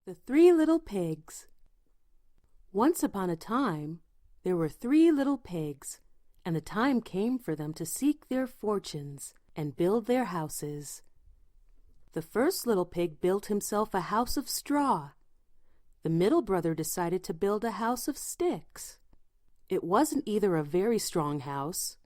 The Three Little Pigs. Once upon a time, there were 3 little pigs, and the time came for them to seek their fortunes and build their houses. The first little pig built himself a house of straw. The middle brother decided to build a house of sticks. It wasn't either a very strong house,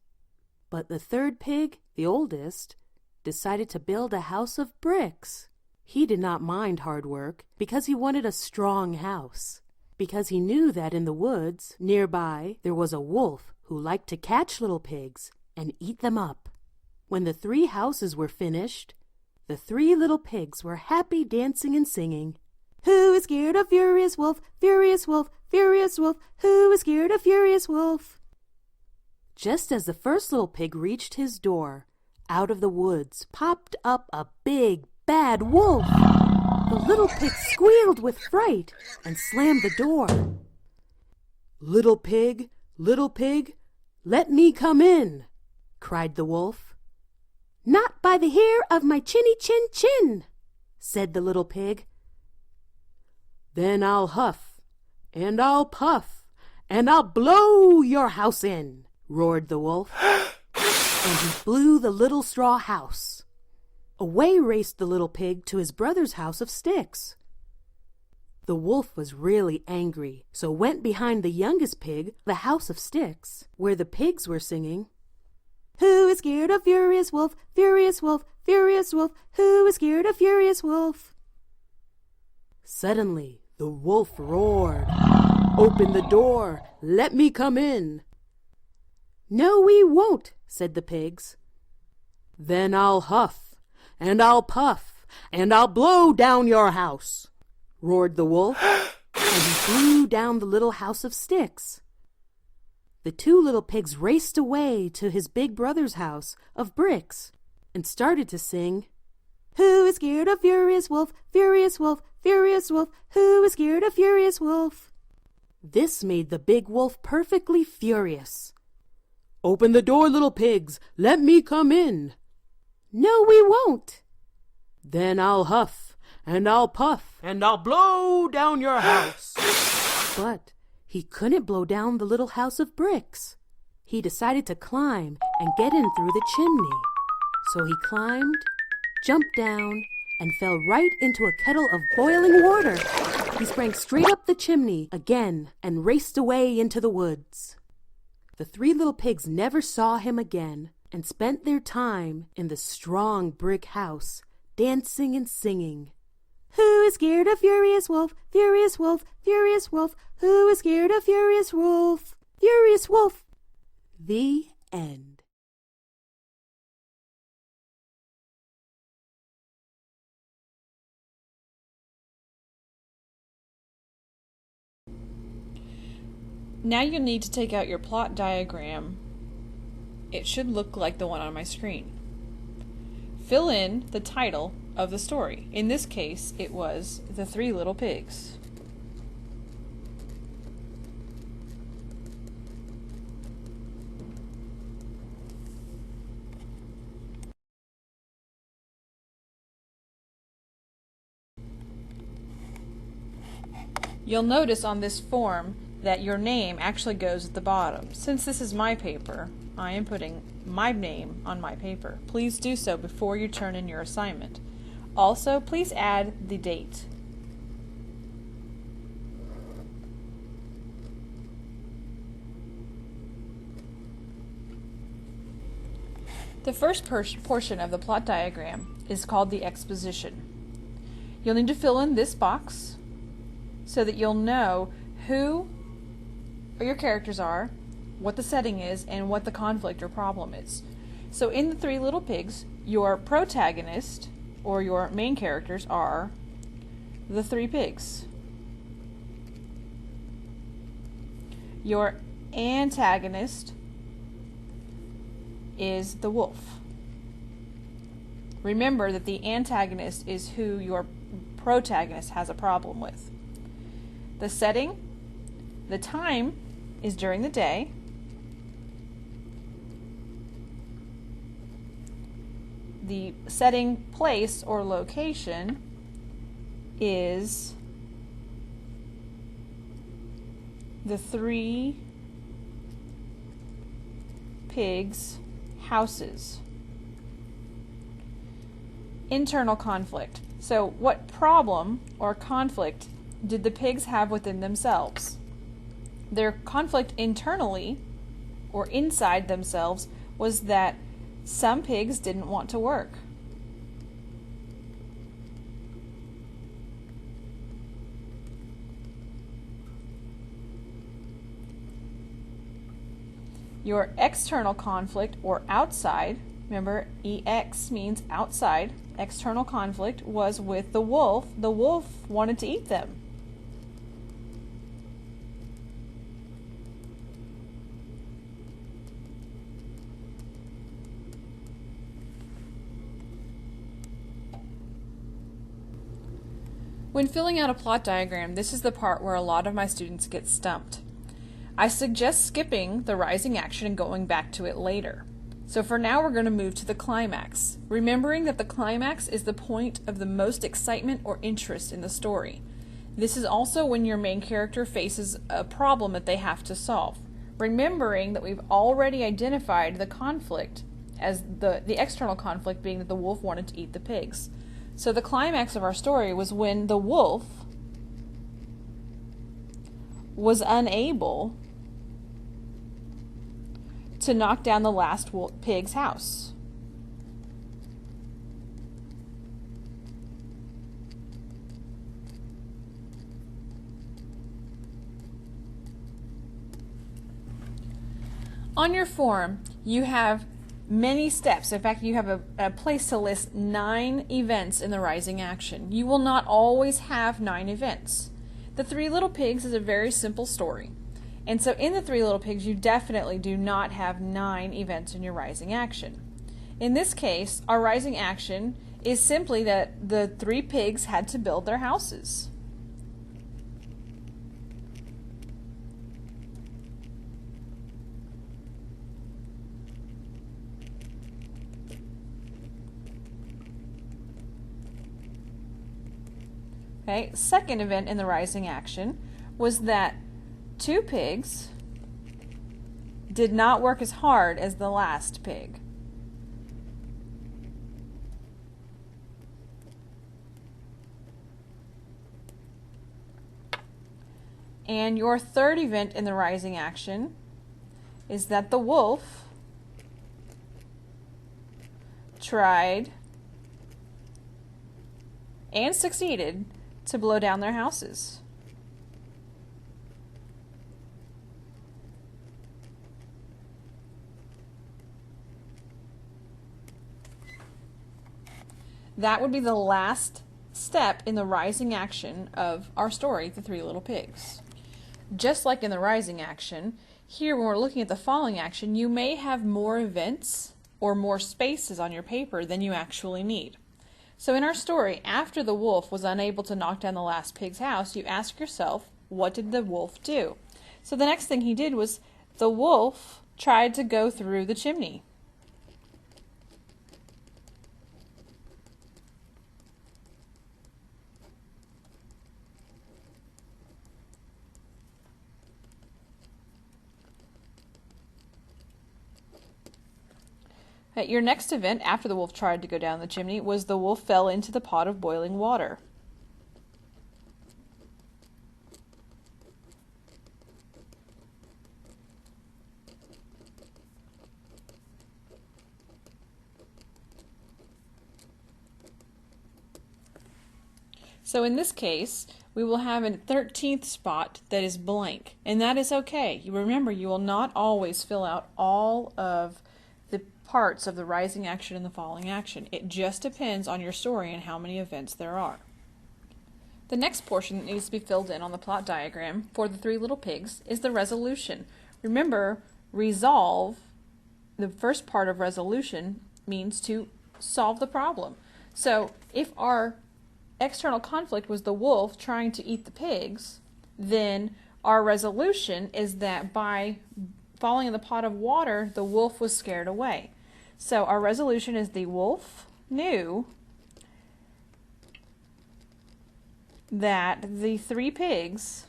but the third pig, the oldest, decided to build a house of bricks. He did not mind hard work because he wanted a strong house, because he knew that in the woods nearby there was a wolf who liked to catch little pigs and eat them up. When the 3 houses were finished, the 3 little pigs were happy dancing and singing. Who is scared of Furious Wolf, Furious Wolf, Furious Wolf? Who is scared of Furious Wolf? Just as the first little pig reached his door, out of the woods popped up a big, bad wolf. The little pig squealed with fright and slammed the door. Little pig, let me come in," cried the wolf. "Not by the hair of my chinny chin chin," said the little pig. "Then I'll huff, and I'll puff, and I'll blow your house in," roared the wolf, and he blew the little straw house. Away raced the little pig to his brother's house of sticks. The wolf was really angry, so went behind the youngest pig, the house of sticks, where the pigs were singing, "Who is scared of Furious Wolf, Furious Wolf, Furious Wolf? Who is scared of Furious Wolf?" Suddenly, the wolf roared, "Open the door, let me come in." "No, we won't," said the pigs. "Then I'll huff, and I'll puff, and I'll blow down your house," roared the wolf, and he blew down the little house of sticks. The 2 little pigs raced away to his big brother's house of bricks and started to sing, "Who is scared of Furious Wolf, Furious Wolf, Furious Wolf? Who is scared of Furious Wolf?" This made the big wolf perfectly furious. "Open the door, little pigs, let me come in." "No, we won't." "Then I'll huff, and I'll puff, and I'll blow down your house." But he couldn't blow down the little house of bricks. He decided to climb and get in through the chimney. So he climbed, jumped down, and fell right into a kettle of boiling water. He sprang straight up the chimney again and raced away into the woods. The 3 little pigs never saw him again and spent their time in the strong brick house, dancing and singing. Who is scared of Furious Wolf, Furious Wolf, Furious Wolf? Who is scared of Furious Wolf, Furious Wolf? The end. Now you'll need to take out your plot diagram. It should look like the one on my screen. Fill in the title of the story. In this case, it was The 3 Little Pigs. You'll notice on this form that your name actually goes at the bottom. Since this is my paper, I am putting my name on my paper. Please do so before you turn in your assignment. Also, please add the date. The first portion of the plot diagram is called the exposition. You'll need to fill in this box so that you'll know who your characters are, what the setting is, and what the conflict or problem is. So in The 3 Little Pigs, your protagonist or your main characters are the 3 pigs. Your antagonist is the wolf. Remember that the antagonist is who your protagonist has a problem with. The setting, the time is during the day. The setting, place, or location is the 3 pigs' houses. Internal conflict. So what problem or conflict did the pigs have within themselves? Their conflict internally or inside themselves was that some pigs didn't want to work. Your external conflict or outside, remember EX means outside, external conflict was with the wolf. The wolf wanted to eat them. When filling out a plot diagram, this is the part where a lot of my students get stumped. I suggest skipping the rising action and going back to it later. So for now, we're going to move to the climax, remembering that the climax is the point of the most excitement or interest in the story. This is also when your main character faces a problem that they have to solve, remembering that we've already identified the conflict as the external conflict being that the wolf wanted to eat the pigs. So the climax of our story was when the wolf was unable to knock down the last pig's house. On your form, you have many steps. In fact, you have a place to list 9 events in the rising action. You will not always have 9 events. The 3 Little Pigs is a very simple story. And so in the 3 Little Pigs, you definitely do not have 9 events in your rising action. In this case, our rising action is simply that the 3 pigs had to build their houses. Okay, second event in the rising action was that 2 pigs did not work as hard as the last pig. And your third event in the rising action is that the wolf tried and succeeded to blow down their houses. That would be the last step in the rising action of our story, The 3 Little Pigs. Just like in the rising action, here when we're looking at the falling action, you may have more events or more spaces on your paper than you actually need. So in our story, after the wolf was unable to knock down the last pig's house, you ask yourself, what did the wolf do? So the next thing he did was the wolf tried to go through the chimney. Your next event after the wolf tried to go down the chimney was the wolf fell into the pot of boiling water. So in this case, we will have a 13th spot that is blank, and that is okay. You remember, you will not always fill out all of the parts of the rising action and the falling action. It just depends on your story and how many events there are. The next portion that needs to be filled in on the plot diagram for the 3 Little Pigs is the resolution. Remember, resolve, the first part of resolution, means to solve the problem. So if our external conflict was the wolf trying to eat the pigs, then our resolution is that by falling in the pot of water, the wolf was scared away. So our resolution is the wolf knew that the 3 pigs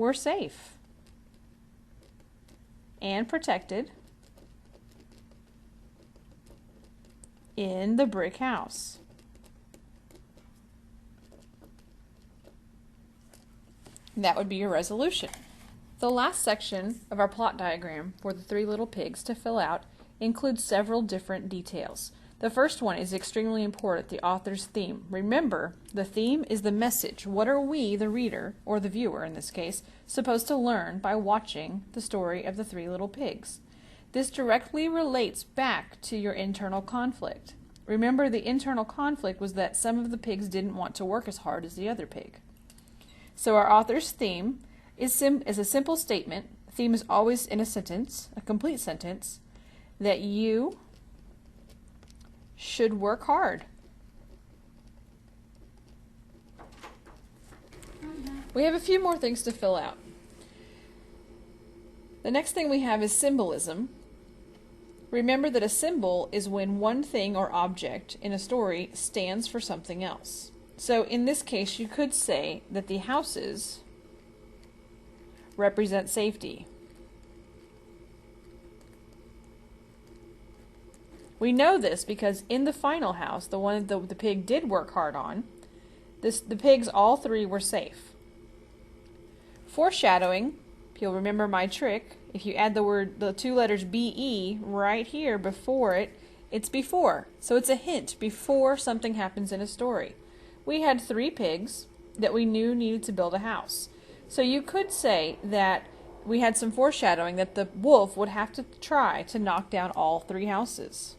were safe and protected in the brick house. That would be your resolution. The last section of our plot diagram for the three little pigs to fill out includes several different details. The first one is extremely important, the author's theme. Remember, the theme is the message. What are we, the reader, or the viewer in this case, supposed to learn by watching the story of the three little pigs? This directly relates back to your internal conflict. Remember, the internal conflict was that some of the pigs didn't want to work as hard as the other pig. So our author's theme is a simple statement. Theme is always in a sentence, a complete sentence, that you should work hard. We have a few more things to fill out. The next thing we have is symbolism. Remember that a symbol is when one thing or object in a story stands for something else. So in this case, you could say that the houses represent safety. We know this because in the final house, the one that the pig did work hard on, the pigs, all three, were safe. Foreshadowing, if you'll remember my trick, if you add the two letters BE right here before it, it's before. So it's a hint before something happens in a story. We had three pigs that we knew needed to build a house. So you could say that we had some foreshadowing that the wolf would have to try to knock down all three houses.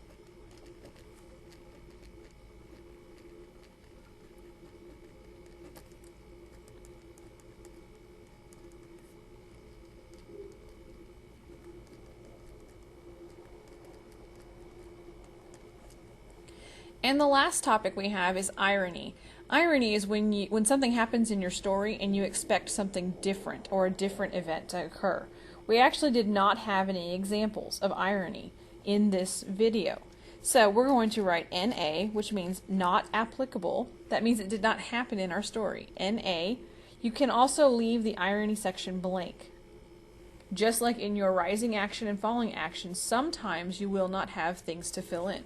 And the last topic we have is irony. Irony is when something happens in your story and you expect something different or a different event to occur. We actually did not have any examples of irony in this video. So we're going to write NA, which means not applicable. That means it did not happen in our story. NA. You can also leave the irony section blank. Just like in your rising action and falling action, sometimes you will not have things to fill in.